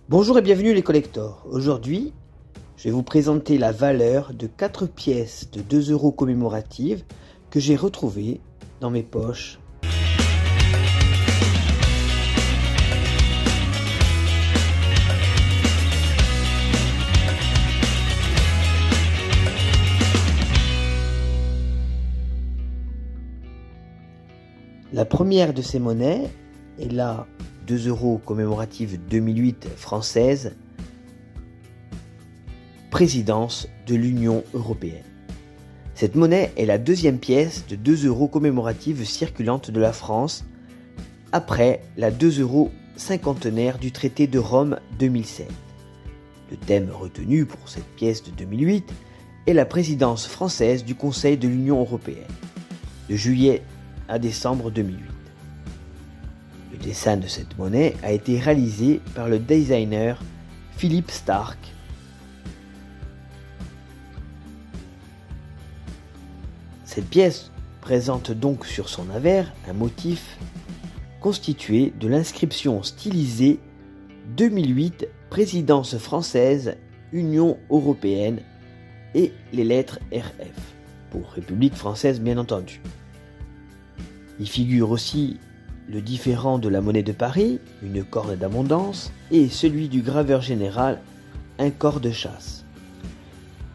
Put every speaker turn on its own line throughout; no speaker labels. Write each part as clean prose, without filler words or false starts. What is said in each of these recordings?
Bonjour et bienvenue les collectors. Aujourd'hui, je vais vous présenter la valeur de 4 pièces de 2 € commémoratives que j'ai retrouvées dans mes poches. La première de ces monnaies est la 2 € commémorative 2008 française, présidence de l'Union européenne. Cette monnaie est la deuxième pièce de 2 € commémorative circulante de la France, après la 2 € cinquantenaire du traité de Rome 2007. Le thème retenu pour cette pièce de 2008 est la présidence française du Conseil de l'Union européenne, de juillet à décembre 2008. Le dessin de cette monnaie a été réalisé par le designer Philippe Starck. Cette pièce présente donc sur son avers un motif constitué de l'inscription stylisée 2008 Présidence française Union européenne et les lettres RF, pour République française bien entendu. Il figure aussi le différend de la monnaie de Paris, une corne d'abondance, et celui du graveur général, un corps de chasse.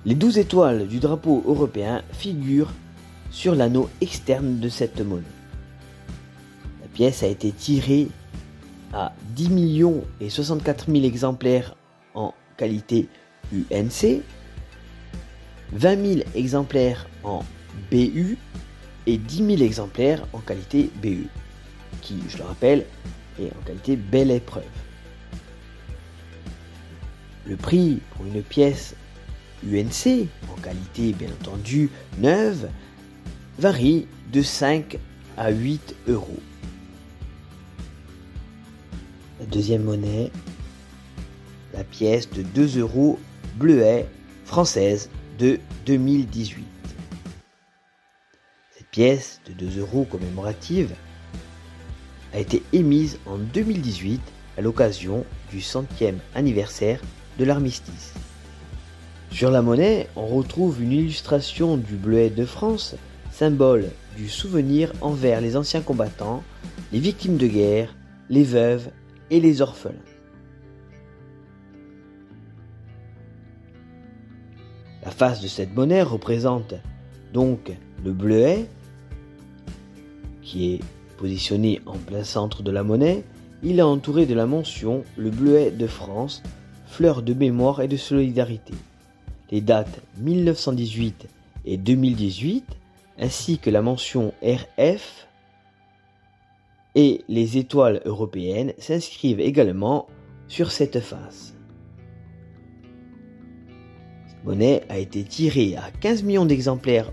Les 12 étoiles du drapeau européen figurent sur l'anneau externe de cette monnaie. La pièce a été tirée à 10 064 000 exemplaires en qualité UNC, 20 000 exemplaires en BU et 10 000 exemplaires en qualité BE, qui, je le rappelle, est en qualité belle épreuve. Le prix pour une pièce UNC, en qualité bien entendu neuve, varie de 5 à 8 €. La deuxième monnaie, la pièce de 2 € bleuet française de 2018. Cette pièce de 2 € commémorative a été émise en 2018 à l'occasion du 100e anniversaire de l'armistice. Sur la monnaie, on retrouve une illustration du bleuet de France, symbole du souvenir envers les anciens combattants, les victimes de guerre, les veuves et les orphelins. La face de cette monnaie représente donc le bleuet, qui est positionné en plein centre de la monnaie. Il est entouré de la mention « Le bleuet de France, fleur de mémoire et de solidarité ». Les dates 1918 et 2018, ainsi que la mention RF et les étoiles européennes s'inscrivent également sur cette face. Cette monnaie a été tirée à 15 millions d'exemplaires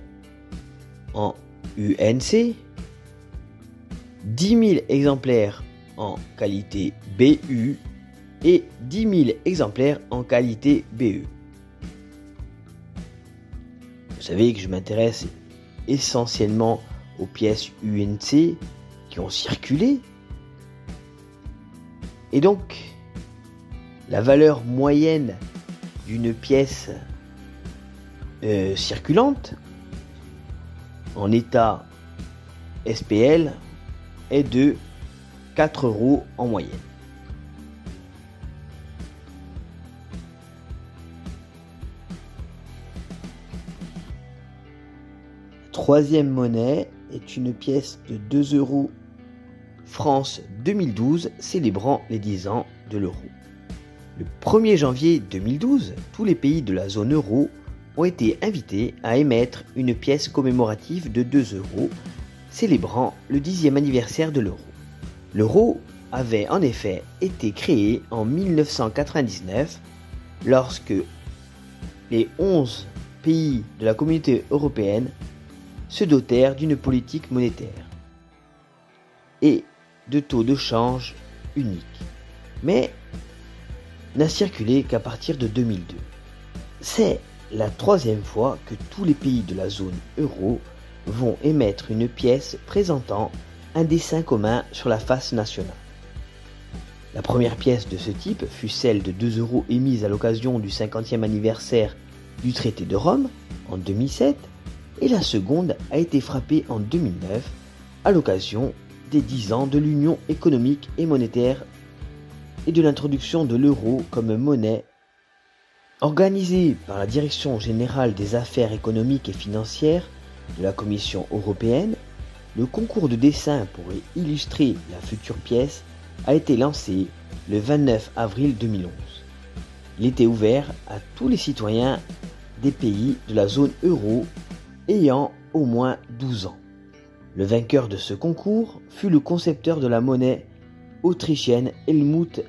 en UNC, 10 000 exemplaires en qualité BU et 10 000 exemplaires en qualité BE. Vous savez que je m'intéresse essentiellement aux pièces UNC qui ont circulé. Et donc, la valeur moyenne d'une pièce circulante en état SPL est de 4 € en moyenne. La troisième monnaie est une pièce de 2 € France 2012 célébrant les 10 ans de l'euro. Le 1er janvier 2012, tous les pays de la zone euro ont été invités à émettre une pièce commémorative de 2 € célébrant le 10e anniversaire de l'euro. L'euro avait en effet été créé en 1999 lorsque les 11 pays de la communauté européenne se dotèrent d'une politique monétaire et de taux de change unique, mais n'a circulé qu'à partir de 2002. C'est la troisième fois que tous les pays de la zone euro vont émettre une pièce présentant un dessin commun sur la face nationale. La première pièce de ce type fut celle de 2 € émise à l'occasion du 50e anniversaire du traité de Rome en 2007 et la seconde a été frappée en 2009 à l'occasion des 10 ans de l'Union économique et monétaire et de l'introduction de l'euro comme monnaie. Organisée par la Direction générale des affaires économiques et financières de la Commission européenne, le concours de dessin pour illustrer la future pièce a été lancé le 29 avril 2011. Il était ouvert à tous les citoyens des pays de la zone euro ayant au moins 12 ans. Le vainqueur de ce concours fut le concepteur de la monnaie autrichienne Helmut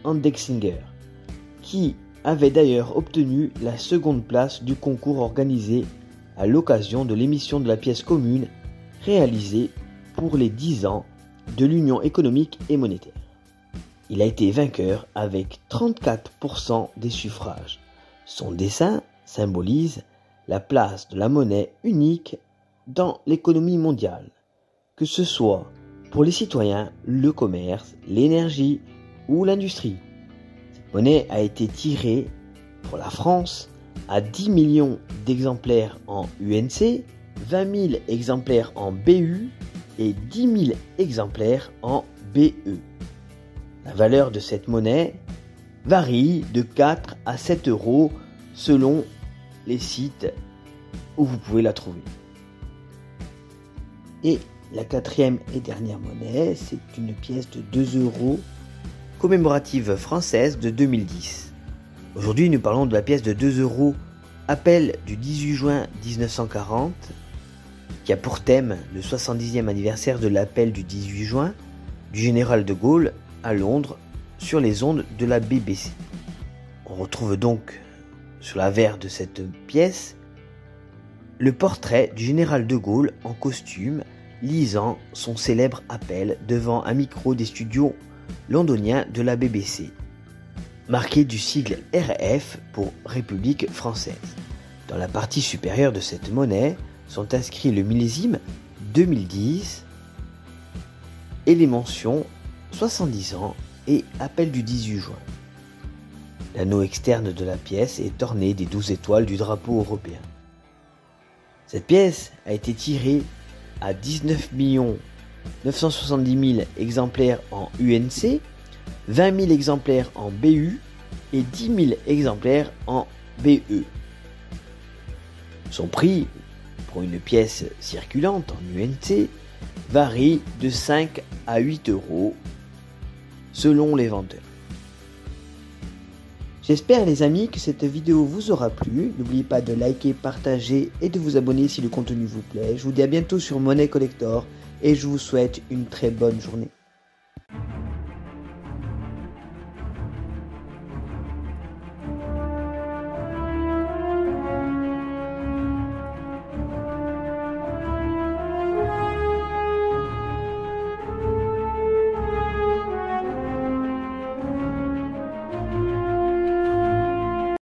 Andexinger, qui avait d'ailleurs obtenu la seconde place du concours organisé à l'occasion de l'émission de la pièce commune réalisée pour les 10 ans de l'Union économique et monétaire. Il a été vainqueur avec 34% des suffrages. Son dessin symbolise la place de la monnaie unique dans l'économie mondiale, que ce soit pour les citoyens, le commerce, l'énergie ou l'industrie. Cette monnaie a été tirée pour la France à 10 millions d'exemplaires en UNC, 20 000 exemplaires en BU et 10 000 exemplaires en BE. La valeur de cette monnaie varie de 4 à 7 € selon les sites où vous pouvez la trouver. Et la quatrième et dernière monnaie, c'est une pièce de 2 € commémorative française de 2010. Aujourd'hui, nous parlons de la pièce de 2 € appel du 18 juin 1940, qui a pour thème le 70e anniversaire de l'appel du 18 juin du général de Gaulle à Londres sur les ondes de la BBC. On retrouve donc sur l'avers de cette pièce le portrait du général de Gaulle en costume lisant son célèbre appel devant un micro des studios londoniens de la BBC, marqué du sigle RF pour République française. Dans la partie supérieure de cette monnaie sont inscrits le millésime 2010 et les mentions 70 ans et appel du 18 juin. L'anneau externe de la pièce est orné des 12 étoiles du drapeau européen. Cette pièce a été tirée à 19 970 000 exemplaires en UNC, 20 000 exemplaires en BU et 10 000 exemplaires en BE. Son prix pour une pièce circulante en UNC varie de 5 à 8 € selon les vendeurs. J'espère les amis que cette vidéo vous aura plu. N'oubliez pas de liker, partager et de vous abonner si le contenu vous plaît. Je vous dis à bientôt sur Monnaie Collector et je vous souhaite une très bonne journée.